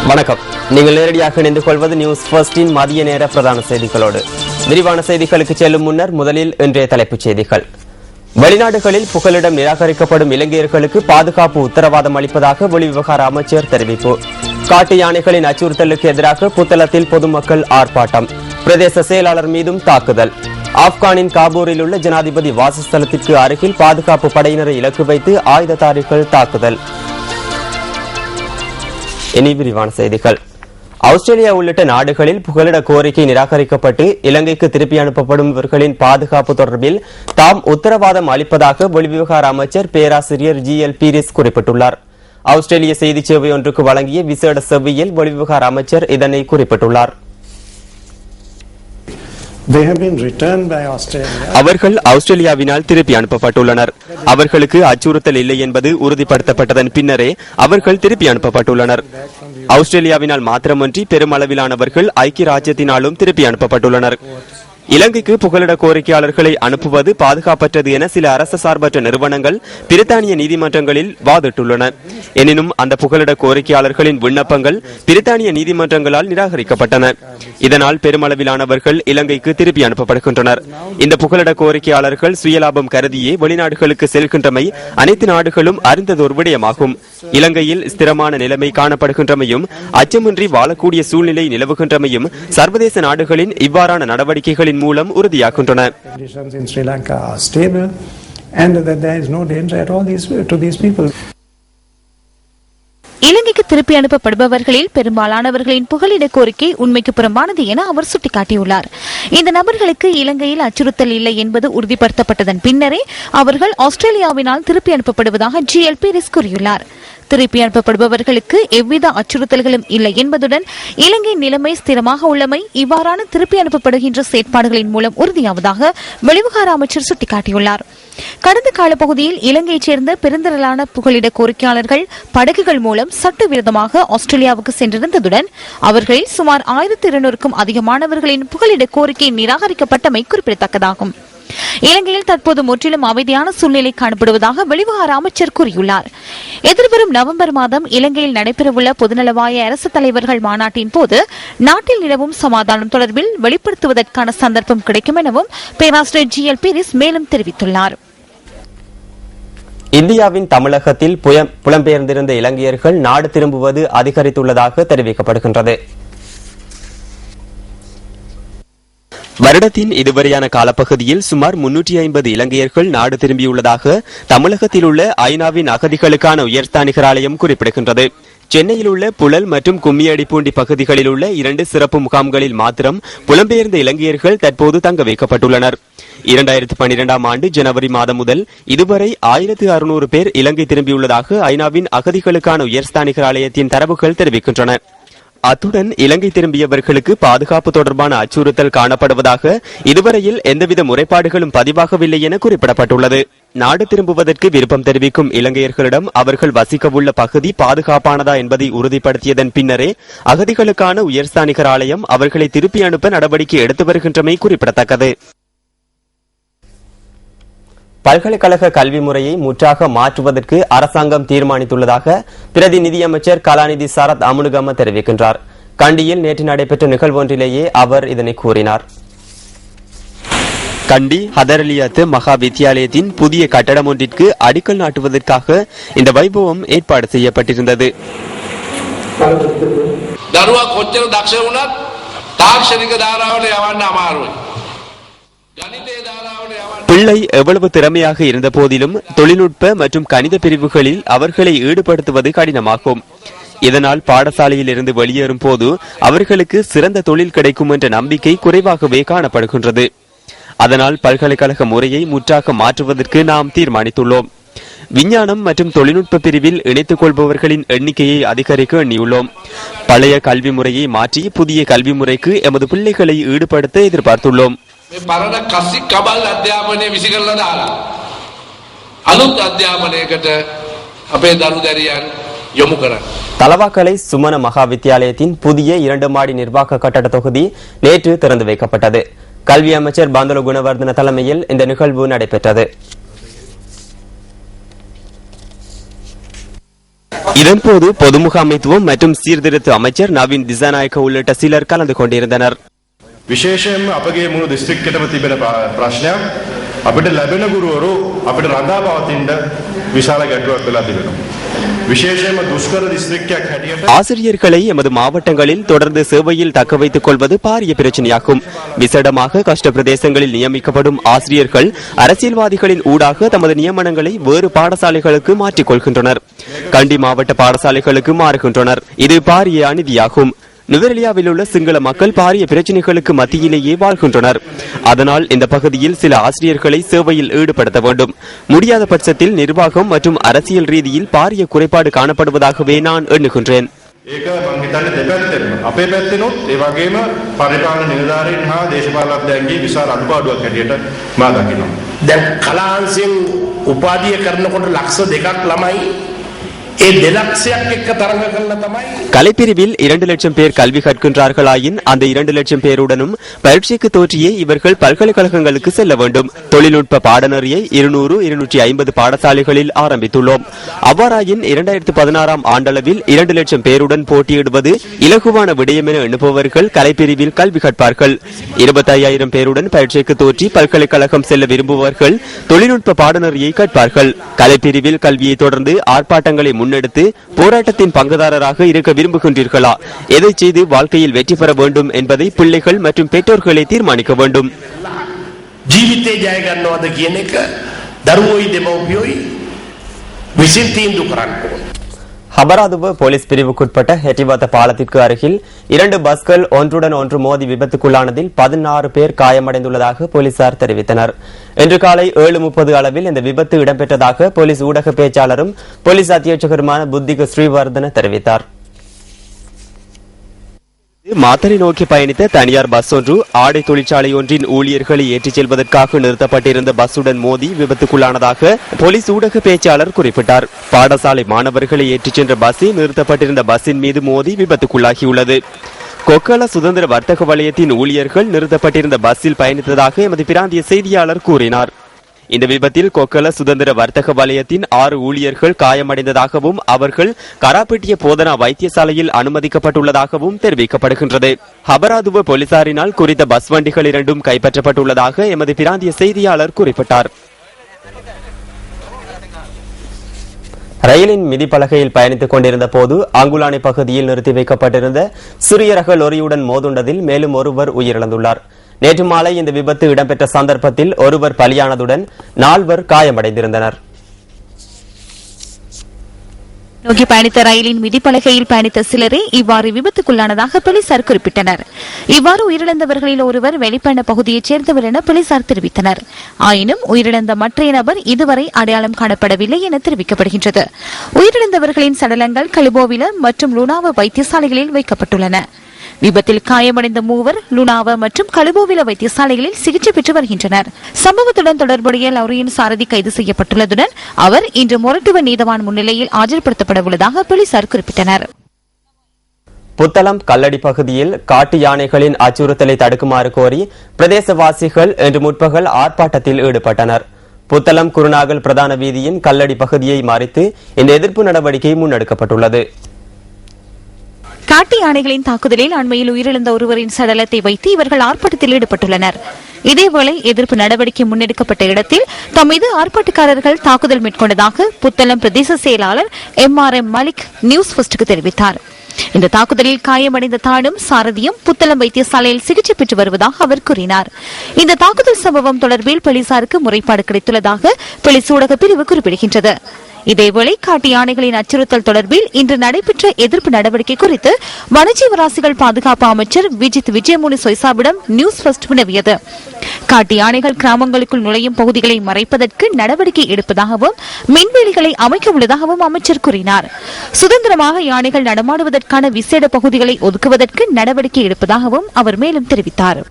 வணக்கம். நீங்கள் நேரடியாக இணைந்து கொள்வது நியூஸ் ஃபர்ஸ்டின் மதிய நேர பிரதான செய்திகளோடு. விரிவான செய்திகளுக்கு செல்லும் முன்னர் முதலில் இன்றைய தலைப்புச் செய்திகள். வெளிநாடுகளில் புகலிடம் நிராகரிக்கப்படும் இலங்கையர்களுக்கு பாதுகாப்பு உத்தரவாதம் அளிப்பதாக வெளிவிவகார அமைச்சர் தெரிவிப்பு. காட்டு யானைகளின் அச்சுறுத்தலுக்கு எதிராக புத்தளத்தில் பொதுமக்கள் ஆர்ப்பாட்டம். பிரதேச செயலாளர் மீதும் தாக்குதல். ஆப்கானின் காபூரில் உள்ள ஜனாதிபதி வாசஸ்தலத்திற்கு அருகில் பாதுகாப்பு படையினரை இலக்கு வைத்து ஆயுததாரிகள் தாக்குதல். இனி விரிவான செய்திகள். ஆஸ்திரேலியா உள்ளிட்ட நாடுகளில் புகலிட கோரிக்கை நிராகரிக்கப்பட்டு இலங்கைக்கு திருப்பி அனுப்பப்படுபவர்களின் பாதுகாப்பு தொடர்பில் தாம் உத்தரவாதம் அளிப்பதாக வெளிவிவகார அமைச்சர் பேராசிரியர் GL பீரிஸ் குறிப்பிட்டுள்ளார். ஆஸ்திரேலிய செய்தி சேவை ஒன்றுக்கு வழங்கிய விசேட செவ்வியில் வெளிவிவகார அமைச்சர் இதனை குறிப்பிட்டுள்ளார். அவர்கள் ஆஸ்திரேலியாவினால் திருப்பி அனுப்பப்பட்டுள்ளனர். அவர்களுக்கு அச்சுறுத்தல் இல்லை என்பது உறுதிப்படுத்தப்பட்டதன் பின்னரே அவர்கள் திருப்பி அனுப்பப்பட்டுள்ளனர். ஆஸ்திரேலியாவினால் மாத்திரமன்றி பெருமளவிலானவர்கள் ஐக்கிய ராஜ்யத்தினாலும் திருப்பி அனுப்பப்பட்டுள்ளனர். இலங்கைக்கு புகலிட கோரிக்கையாளர்களை அனுப்புவது பாதுகாப்பற்றது என சில அரசு சார்பற்ற நிறுவனங்கள் பிரித்தானிய நீதிமன்றங்களில் வாதிட்டுள்ளன. எனினும் அந்த புகலிட கோரிக்கையாளர்களின் விண்ணப்பங்கள் பிரித்தானிய நீதிமன்றங்களால் நிராகரிக்கப்பட்டன. இதனால் பெருமளவிலானவர்கள் இலங்கைக்கு திருப்பி அனுப்பப்படுகின்றனர். இந்த புகலிட கோரிக்கையாளர்கள் சுயலாபம் கருதியே வெளிநாடுகளுக்கு செல்கின்றமை அனைத்து நாடுகளும் அறிந்ததொரு விடயமாகும். இலங்கையில் ஸ்திரமான நிலைமை காணப்படுகின்றமையும் அச்சமின்றி வாழக்கூடிய சூழ்நிலை நிலவுகின்றமையும் சர்வதேச நாடுகளின் இவ்வாறான நடவடிக்கைகளின் மூலம் உறுதியாகின்றன. இலங்கைக்கு திருப்பி அனுப்பப்படுபவர்களில் பெரும்பாலானவர்களின் புகலிட கோரிக்கை உண்மைக்கு புறம்பானது என அவர் சுட்டிக்காட்டியுள்ளார். இந்த நபர்களுக்கு இலங்கையில் அச்சுறுத்தல் இல்லை என்பது உறுதிப்படுத்தப்பட்டதன் பின்னரே அவர்கள் ஆஸ்திரேலியாவினால் திருப்பி அனுப்பப்படுவதாக GL பீரிஸ் கூறியுள்ளார். திருப்பி அனுப்பப்படுபவர்களுக்கு எவ்வித அச்சுறுத்தல்களும் இல்லை என்பதுடன் இலங்கை நிலைமை ஸ்திரமாக உள்ளமை இவ்வாறான திருப்பி அனுப்பப்படுகின்ற செயற்பாடுகளின் மூலம் உறுதியாவதாக வெளிவிவகார அமைச்சர் சுட்டிக்காட்டியுள்ளார். கடந்த காலப்பகுதியில் இலங்கையைச் சேர்ந்த பெருந்திரளான புகலிட கோரிக்கையாளர்கள் படகுகள் மூலம் சட்டவிரோதமாக ஆஸ்திரேலியாவுக்கு சென்றிருந்ததுடன் அவர்களில் சுமார் 1200க்கும் அதிகமானவர்களின் புகலிட கோரிக்கை நிராகரிக்கப்பட்டமை குறிப்பிடத்தக்கதாகும். இலங்கையில் தற்போது முற்றிலும் அமைதியான சூழ்நிலை காணப்படுவதாக வெளிவிவகார அமைச்சர் கூறியுள்ளார். எதிர்வரும் நவம்பர் மாதம் இலங்கையில் நடைபெறவுள்ள பொதுநலவாய அரசு தலைவர்கள் மாநாட்டின் போது நாட்டில் நிலவும் சமாதானம் தொடர்பில் வெளிப்படுத்துவதற்கான சந்தர்ப்பம் கிடைக்கும் எனவும் பேராசிரியர் GL பீரிஸ் மேலும் தெரிவித்துள்ளார். இந்தியாவின் தமிழகத்தில் புலம்பெயர்ந்திருந்த இலங்கையர்கள் நாடு திரும்புவது அதிகரித்துள்ளதாக தெரிவிக்கப்படுகின்றது. வருடத்தின் இதுவரையான காலப்பகுதியில் சுமார் 350 இலங்கையர்கள் நாடு திரும்பியுள்ளதாக தமிழகத்தில் உள்ள ஐநாவின் அகதிகளுக்கான உயர்ஸ்தானிகர் ஆலயம் குறிப்பிடுகின்றது. சென்னையில் உள்ள புழல் மற்றும் கும்மியடிப்பூண்டி பகுதிகளில் உள்ள 2 சிறப்பு முகாம்களில் மாத்திரம் புலம்பெயர்ந்த இலங்கையர்கள் தற்போது தங்க வைக்கப்பட்டுள்ளனர். 2012ஆம் ஆண்டு ஜனவரி மாதம் முதல் இதுவரை 1600 பேர் இலங்கை திரும்பியுள்ளதாக ஐநாவின் அகதிகளுக்கான உயர்ஸ்தானிகர் ஆலயத்தின் தரவுகள் தெரிவிக்கின்றன. அத்துடன் இலங்கை திரும்பியவர்களுக்கு பாதுகாப்பு தொடர்பான அச்சுறுத்தல் காணப்படுவதாக இதுவரையில் எந்தவித முறைப்பாடுகளும் பதிவாகவில்லை என குறிப்பிடப்பட்டுள்ளது. நாடு திரும்புவதற்கு விருப்பம் தெரிவிக்கும் இலங்கையர்களிடம் அவர்கள் வசிக்கவுள்ள பகுதி பாதுகாப்பானதா என்பதை உறுதிப்படுத்தியதன் பின்னரே அகதிகளுக்கான உயர்ஸ்தானிகர் ஆலயம் அவர்களை திருப்பி அனுப்ப நடவடிக்கை எடுத்து வருகின்றமை குறிப்பிடத்தக்கது. பல்கலைக்கழக கல்வி முறையை முற்றாக மாற்றுவதற்கு அரசாங்கம் தீர்மானித்துள்ளதாக பிரதி நிதியமைச்சர் கலாநிதி சரத் அமுனுகம தெரிவிக்கின்றார். கண்டியில் நேற்று நடைபெற்ற நிகழ்வொன்றிலேயே அவர் இதனை கூறினார். கண்டி ஹதரலியத் மகா வித்தியாலயத்தின் புதிய கட்டடம் ஒன்றிற்கு அடிக்கல் நாட்டுவதற்காக இந்த வைபவம் ஏற்பாடு செய்யப்பட்டிருந்தது. பிள்ளை எவ்வளவு திறமையாக இருந்த போதிலும் தொழில்நுட்ப மற்றும் கணித பிரிவுகளில் அவர்களை ஈடுபடுத்துவது கடினமாகும். இதனால் பாடசாலையில் இருந்து வெளியேறும் போது அவர்களுக்கு சிறந்த தொழில் கிடைக்கும் என்ற நம்பிக்கை குறைவாகவே காணப்படுகின்றது. அதனால் பல்கலைக்கழக முறையை முற்றாக மாற்றுவதற்கு நாம் தீர்மானித்துள்ளோம். விஞ்ஞானம் மற்றும் தொழில்நுட்ப பிரிவில் இணைத்துக் கொள்பவர்களின் எண்ணிக்கையை அதிகரிக்க எண்ணியுள்ளோம். பழைய கல்வி முறையை மாற்றி புதிய கல்வி முறைக்கு எமது பிள்ளைகளை ஈடுபடுத்த எதிர்பார்த்துள்ளோம். පරණ කසි කබල් අධ්‍යාපනය විසි කරලා දාලා අලුත් අධ්‍යාපනයකට අපේ දරු දැරියන් යොමු කරන්න. தலவாக்கலை சுமன மகா வித்தியாலயத்தின் புதிய 2 மாடி நிர்வாக கட்டட தொகுதி நேற்று திறந்து வைக்கப்பட்டது. கல்வி அமைச்சர் பந்துல குணவர்தன தலைமையில் இந்த நிகழ்வு நடைபெற்றது. இதன்போது பொதுமுகாமைத்துவம் மற்றும் சீர்திருத்த அமைச்சர் நவீன் திசாநாயக்க உள்ளிட்ட சிலர் கலந்து கொண்டிருந்தனர். විශේෂයෙන්ම අපගේ මුළු දිස්ත්‍රික්කයටම තිබෙන ප්‍රශ්නයක් අපිට ලැබෙන ගුරුවරු අපිට රඳා පවතින්න විශාල ගැටලුවක් වෙලා තිබෙනවා. විශේෂයෙන්ම දුෂ්කර දිස්ත්‍රික්කයක් හැටියට ஆசிரியர்களை எமது மாவட்டங்களில் தொடர்ந்து சேவையில் தக்க வைத்துக் கொள்வது பாரிய பிரச்சனையாகும். விசேடமாக கஷ்ட பிரதேசங்களில் நியமிக்கப்படும் ஆசிரியர்கள் அரசியல்வாதிகளின் ஊடாக தமது நியமனங்களை வேறு பாடசாலைகளுக்கு மாற்றிக் கொள்கின்றனர். கண்டி மாவட்ட பாடசாலைகளுக்கு மாறுகின்றனர். இது பாரிய அநீதியாகும். நுவரெலியாவில் உள்ள சிங்கள மக்கள் பாரிய பிரச்சனைகளுக்கு மத்தியிலேயே வாழ்கின்றனர். அதனால் இந்த பகுதியில் சில ஆசிரியர்களை சேவையில் ஈடுபடுத்த வேண்டும். முடியாத பட்சத்தில் நிர்வாகம் மற்றும் அரசியல் ரீதியில் பாரிய குறைபாடு காணப்படுவதாகவே நான் எண்ணுகின்றேன். ඒක මම හිතන්නේ දෙපැත්තෙන්ම අපේ පැත්තෙනොත් ඒ වගේම පරිපාලන නිලධාරීන් හා දේශපාලනඥයන්ගේ විශාල අඩුපාඩුවක් හැටියට මා දකිනවා. දැන් කලාංශයෙන් උපාධිය කරනකොට ලක්ෂ 2ක් ළමයි ඒ 2,00,000ක් එක්ක තරඟ කරලා තමයි கலைப்பிரிவில் 2 லட்சம் பேர் கல்வி கற்கின்றார்களாயின் அந்த 2 லட்சம் பேருடனும் பரீட்சைக்கு தோற்றியே இவர்கள் பல்கலைக்கழகங்களுக்கு செல்ல வேண்டும். தொழில்நுட்ப பாடநெறியை 200-250 பாடசாலைகளில் ஆரம்பித்துள்ளோம். அவ்வாறாயின் 2016 ஆண்டளவில் 2 லட்சம் பேருடன் போட்டியிடுவது இலகுவான விடயம் என எண்ணுபவர்கள் கலைப்பிரிவில் கல்வி கற்பார்கள். 25,000 பேருடன் பரீட்சைக்கு தோற்றி பல்கலைக்கழகம் செல்ல விரும்புபவர்கள் தொழில்நுட்ப பாடநெறியை கற்பார்கள். கலைப்பிரிவில் கல்வியை தொடர்ந்து ஆர்ப்பாட்டங்களை முன்னெடுத்து போராட்டத்தின் பங்குதாரராக இருக்க விரும்புகின்றீர்களா? எதை செய்து வாழ்க்கையில் வெற்றி பெற வேண்டும் என்பதை பிள்ளைகள் மற்றும் பெற்றோர்களை தீர்மானிக்க வேண்டும். ජීවිතේ ජය ගන්නවද කියන එක දරුවෝයි දෙමව්පියෝයි විසින් තීන්දුව කරන්න ඕනේ. ஹபராதுவ போலீஸ் பிரிவுக்குட்பட்ட ஹெட்டிவத்த பாலத்திற்கு அருகில் 2 பஸ்கள் ஒன்றுடன் ஒன்று மோதி விபத்துக்குள்ளானதில் 16 பேர் காயமடைந்துள்ளதாக போலீசார் தெரிவித்தனர். இன்று காலை 7:30 அளவில் இந்த விபத்து இடம்பெற்றதாக போலீஸ் ஊடக பேச்சாளரும் போலீஸ் அத்தியட்சகருமான புத்திக ஸ்ரீவர்தன தெரிவித்தார். மாத்தறை நோக்கி பயணித்த தனியார் பஸ் ஒன்று ஆடை தொழிற்சாலை ஒன்றின் ஊழியர்களை ஏற்றிச் செல்வதற்காக நிறுத்தப்பட்டிருந்த பஸ்ஸுடன் மோதி விபத்துக்குள்ளானதாக போலீஸ் ஊடக பேச்சாளர் குறிப்பிட்டார். பாடசாலை மாணவர்களை ஏற்றிச் சென்ற பஸ்ஸை நிறுத்தப்பட்டிருந்த பஸ்ஸின் மீது மோதி விபத்துக்குள்ளாகியுள்ளது. கொக்கல சுதந்திர வர்த்தக வலயத்தின் ஊழியர்கள் நிறுத்தப்பட்டிருந்த பஸ்ஸில் பயணித்ததாக எமது பிராந்திய செய்தியாளர் கூறினார். இந்த விபத்தில் கொக்கல சுதந்திர வர்த்தக வலயத்தின் 6 ஊழியர்கள் காயமடைந்ததாகவும் அவர்கள் கராப்பட்டிய போதனா வைத்தியசாலையில் அனுமதிக்கப்பட்டுள்ளதாகவும் தெரிவிக்கப்படுகின்றது. ஹபராதுவ போலீசாரினால் குறித்த பஸ் வண்டிகள் 2 கைப்பற்றப்பட்டுள்ளதாக எமது பிராந்திய செய்தியாளர் குறிப்பிட்டார். ரயிலின் மிதிப்பலகையில் பயணித்துக் கொண்டிருந்த போது அங்குலானை பகுதியில் நிறுத்தி வைக்கப்பட்டிருந்த சிறிய ரக லொரியுடன் மோதுண்டதில் மேலும் ஒருவர் உயிரிழந்துள்ளார். நேற்று மாலை இந்த விபத்து இடம்பெற்ற சந்தர்ப்பத்தில் ஒருவர் பலியானதுடன் 4 காயமடைந்திருந்தனர். நோக்கி பயணித்த ரயிலின் மிதிப்பலகையில் பயணித்த சிலரே இவ்வாறு விபத்துக்குள்ளானதாக போலீசார் குறிப்பிட்டனர். இவ்வாறு உயிரிழந்தவர்களில் ஒருவர் வெளிப்பயண பகுதியைச் சேர்ந்தவர் என போலீசார் தெரிவித்தனர். ஆயினும் உயிரிழந்த மற்றைய நபர் இதுவரை அடையாளம் காணப்படவில்லை என தெரிவிக்கப்படுகின்றது. உயிரிழந்தவர்களின் சடலங்கள் கலுபோவில மற்றும் லுனாவ வைத்தியசாலைகளில் வைக்கப்பட்டுள்ளன. விபத்தில் காயமடைந்த 3 லுனாவ மற்றும் கலுபோவில வைத்தியசாலைகளில் சிகிச்சை பெற்று வருகின்றனர். சம்பவத்துடன் தொடர்புடைய லௌரியின் சாரதி கைது செய்யப்பட்டுள்ளதுடன் அவர் இன்று மொரட்டுவ நீதவான் முன்னிலையில் ஆஜர்படுத்தப்பட உள்ளதாக போலீசார் குறிப்பிட்டனர். புத்தளம் கல்லடி பகுதியில் காட்டு யானைகளின் அச்சுறுத்தலை தடுக்குமாறு கோரி பிரதேசவாசிகள் இன்று முற்பகல் ஆர்ப்பாட்டத்தில் ஈடுபட்டனர். புத்தளம் குருநாகல் பிரதான வீதியின் கல்லடி பகுதியை மறித்து இந்த எதிர்ப்பு நடவடிக்கை முன்னெடுக்கப்பட்டுள்ளது. காட்டு யானைகளின் தாக்குதலில் அண்மையில் உயிரிழந்த ஒருவரின் சடலத்தை வைத்து இவர்கள் ஆர்ப்பாட்டத்தில் ஈடுபட்டுள்ளனர். இதேவேளை எதிர்ப்பு நடவடிக்கை முன்னெடுக்கப்பட்ட இடத்தில் தம் மீது ஆர்ப்பாட்டக்காரர்கள் தாக்குதல் மேற்கொண்டதாக புத்தளம் பிரதேச செயலாளர் MRM மலிக் நியூஸ் ஃபர்ஸ்டுக்கு தெரிவித்தார். இந்த தாக்குதலில் காயமடைந்த தானும் சாரதியும் புத்தளம் வைத்தியசாலையில் சிகிச்சை பெற்று வருவதாக அவர் கூறினார். இந்த தாக்குதல் சம்பவம் தொடர்பில் போலீசாருக்கு முறைப்பாடு கிடைத்துள்ளதாக போலீஸ் ஊடக பிரிவு குறிப்பிடுகின்றது. இதேவேளை காட்டு யானைகளின் அச்சுறுத்தல் தொடர்பில் இன்று நடைபெற்ற எதிர்ப்பு நடவடிக்கை குறித்து வனஜீவராசிகள் பாதுகாப்பு அமைச்சர் விஜித் விஜயமுனி சொய்சாவிடம் நியூஸ் ஃபர்ஸ்ட் வினவியது. காட்டு யானைகள் கிராமங்களுக்குள் நுழையும் பகுதிகளை மறைப்பதற்கு நடவடிக்கை எடுப்பதாகவும் மின்வேலிகளை அமைக்க உள்ளதாகவும் அமைச்சர் கூறினார். சுதந்திரமாக யானைகள் நடமாடுவதற்கான விசேட பகுதிகளை ஒதுக்குவதற்கு நடவடிக்கை எடுப்பதாகவும் அவர் மேலும் தெரிவித்தார்.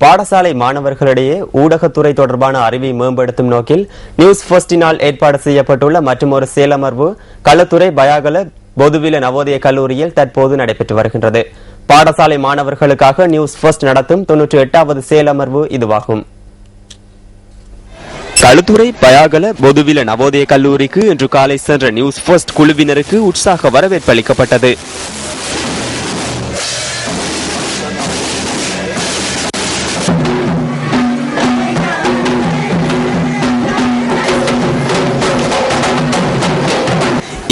பாடசாலை மாணவர்களிடையே ஊடகத்துறை தொடர்பான அறிவை மேம்படுத்தும் நோக்கில் நியூஸ் ஃபர்ஸ்டினால் ஏற்பாடு செய்யப்பட்டுள்ள மற்றொரு செயலமர்வு களத்துறை பயாகல பொதுவில நவோதய கல்லூரியில் தற்போது நடைபெற்று வருகின்றது. பாடசாலை மாணவர்களுக்காக நியூஸ் ஃபர்ஸ்ட் நடத்தும் 98வது செயலமர்வு இதுவாகும். களுத்துறை பயாகல பொதுவில நவோதய கல்லூரிக்கு இன்று காலை சென்ற நியூஸ் ஃபர்ஸ்ட் குழுவினருக்கு உற்சாக வரவேற்பு அளிக்கப்பட்டது.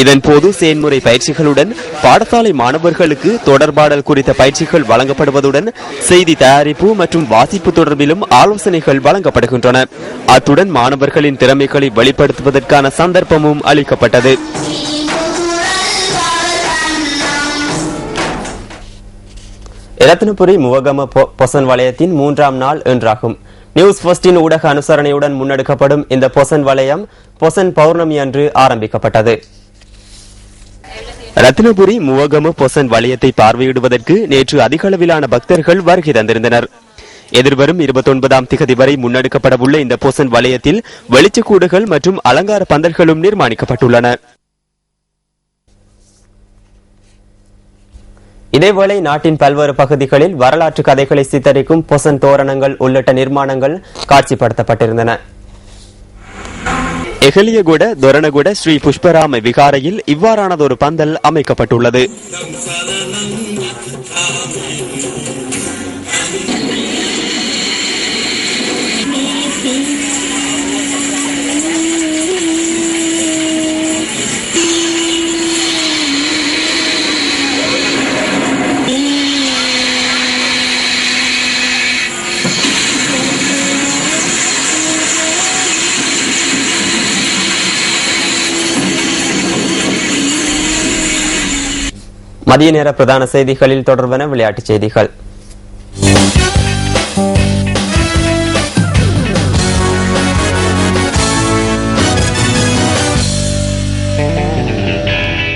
இதன்போது செயன்முறை பயிற்சிகளுடன் பாடசாலை மாணவர்களுக்கு தொடர்பாடல் குறித்த பயிற்சிகள் வழங்கப்படுவதுடன் செய்தி தயாரிப்பு மற்றும் வாசிப்பு தொடர்பிலும் ஆலோசனைகள் வழங்கப்படுகின்றன. அத்துடன் மாணவர்களின் திறமைகளை வெளிப்படுத்துவதற்கான சந்தர்ப்பமும் அளிக்கப்பட்டது. ரத்தினபுரி முவகம பொசன் வலயத்தின் 3ஆம் நாள் என்றாகும். நியூஸ் ஃபர்ஸ்டின் ஊடக அனுசரணையுடன் முன்னெடுக்கப்படும் இந்த பொசன் வலயம் பொசன் பௌர்ணமி அன்று ஆரம்பிக்கப்பட்டது. ரத்தினபுரி முவகம பொசன் வலயத்தை பார்வையிடுவதற்கு நேற்று அதிக அளவிலான பக்தர்கள் வருகை தந்திருந்தனர். எதிர்வரும் 29ஆம் திகதி வரை முன்னெடுக்கப்படவுள்ள இந்த பொசன் வலயத்தில் வெளிச்சக்கூடுகள் மற்றும் அலங்கார பந்தல்களும் நிர்மாணிக்கப்பட்டுள்ளன. இதேவேளை நாட்டின் பல்வேறு பகுதிகளில் வரலாற்று கதைகளை சித்தரிக்கும் பொசன் தோரணங்கள் உள்ளிட்ட நிர்மாணங்கள் காட்சிப்படுத்தப்பட்டிருந்தன. எகலியகுட தொரணகுட ஸ்ரீ புஷ்பராம விகாரையில் இவ்வாறானதொரு பந்தல் அமைக்கப்பட்டுள்ளது. மதிய நேர பிரதான செய்திகளில் தொடர்பான விளையாட்டுச் செய்திகள்.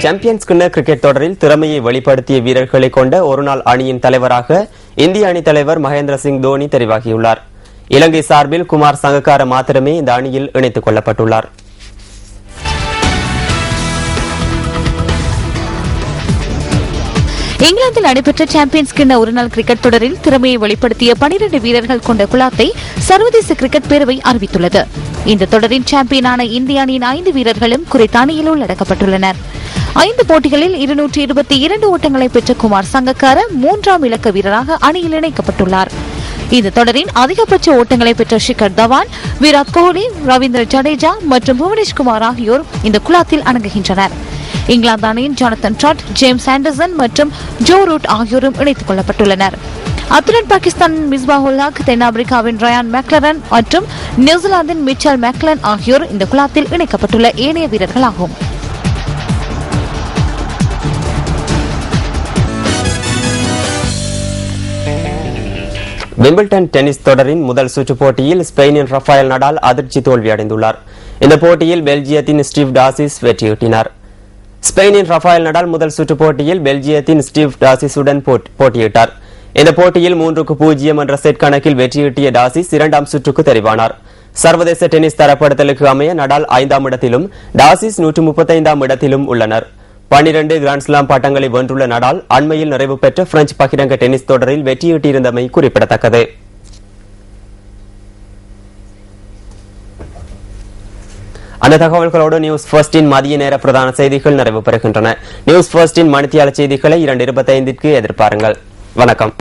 சாம்பியன்ஸ் கிண்ண கிரிக்கெட் தொடரில் திறமையை வெளிப்படுத்திய வீரர்களை கொண்ட ஒருநாள் அணியின் தலைவராக இந்திய அணி தலைவர் மகேந்திர சிங் தோனி தெரிவாகியுள்ளார். இலங்கை சார்பில் குமார் சங்கக்கார மாத்திரமே இந்த அணியில் இணைத்துக் கொள்ளப்பட்டுள்ளார். இங்கிலாந்தில் நடைபெற்ற சாம்பியன்ஸ் கிண்ண ஒருநாள் கிரிக்கெட் தொடரில் திறமையை வெளிப்படுத்திய 12 வீரர்கள் கொண்ட குழாத்தை சர்வதேச கிரிக்கெட் பேரவை அறிவித்துள்ளது. இந்த தொடரின் சாம்பியனான இந்திய அணியின் 5 வீரர்களும் குறித்த அணியில் உள்ளடக்கப்பட்டுள்ளனர். 5 போட்டிகளில் 222 ஓட்டங்களை பெற்ற குமார் சங்கக்கார 3ஆம் இலக்க வீரராக அணியில் இணைக்கப்பட்டுள்ளார். இந்த தொடரின் அதிகபட்ச ஓட்டங்களை பெற்ற ஷிகர் தவான், விராட் கோஹ்லி, ரவீந்திர ஜடேஜா மற்றும் புவனேஷ்குமார் ஆகியோர் இந்த குழாத்தில் அடங்குகின்றனர். இங்கிலாந்து அணியின் ஜானத்தன் ட்ராட், ஜேம்ஸ் ஆண்டர்சன் மற்றும் ஜோ ரூட் ஆகியோரும் இணைத்துக் கொள்ளப்பட்டுள்ளனர். அத்துடன் பாகிஸ்தானின் மிஸ்பாஹுல் ஹக், தென்னாப்பிரிக்காவின் ரயான் மேக்லரன் மற்றும் நியூசிலாந்தின் மிச்சல் மேக்லன் ஆகியோர் இந்த குழாத்தில் இணைக்கப்பட்டுள்ள ஏனைய வீரர்களாகும். விம்பிள்டன் டென்னிஸ் தொடரின் முதல் சுற்று போட்டியில் ஸ்பெயினின் ரஃபேல் நடால் அதிர்ச்சி தோல்வியடைந்துள்ளார். இந்த போட்டியில் பெல்ஜியத்தின் ஸ்டீவ் டாசிஸ் வெற்றியீட்டினார். ஸ்பெயினின் ரஃபேல் நடால் முதல் சுற்று போட்டியில் பெல்ஜியத்தின் ஸ்டீவ் டாசிஸுடன் போட்டியிட்டார். இந்த போட்டியில் 3-0 என்ற செட் கணக்கில் வெற்றியீட்டிய டாசிஸ் 2ஆம் சுற்றுக்கு தெரிவானார். சர்வதேச டென்னிஸ் தரப்படுத்தலுக்கு அமைய நடால் 5ஆம் இடத்திலும் டாசிஸ் 135ஆம் இடத்திலும் உள்ளனர். 12 கிராண்ட்ஸ்லாம் பட்டங்களை வென்றுள்ள நடால் அண்மையில் நிறைவு பெற்ற பிரெஞ்சு பகிரங்க டென்னிஸ் தொடரில் வெற்றியீட்டியிருந்தமை குறிப்பிடத்தக்கது. அந்த தகவல்களோடு நியூஸ் ஃபர்ஸ்டின் மதிய நேர பிரதான செய்திகள் நிறைவு பெறுகின்றன. நியூஸ் ஃபர்ஸ்டின் மணித்தியால செய்திகளை 2:25க்கு எதிர்பாருங்கள். வணக்கம்.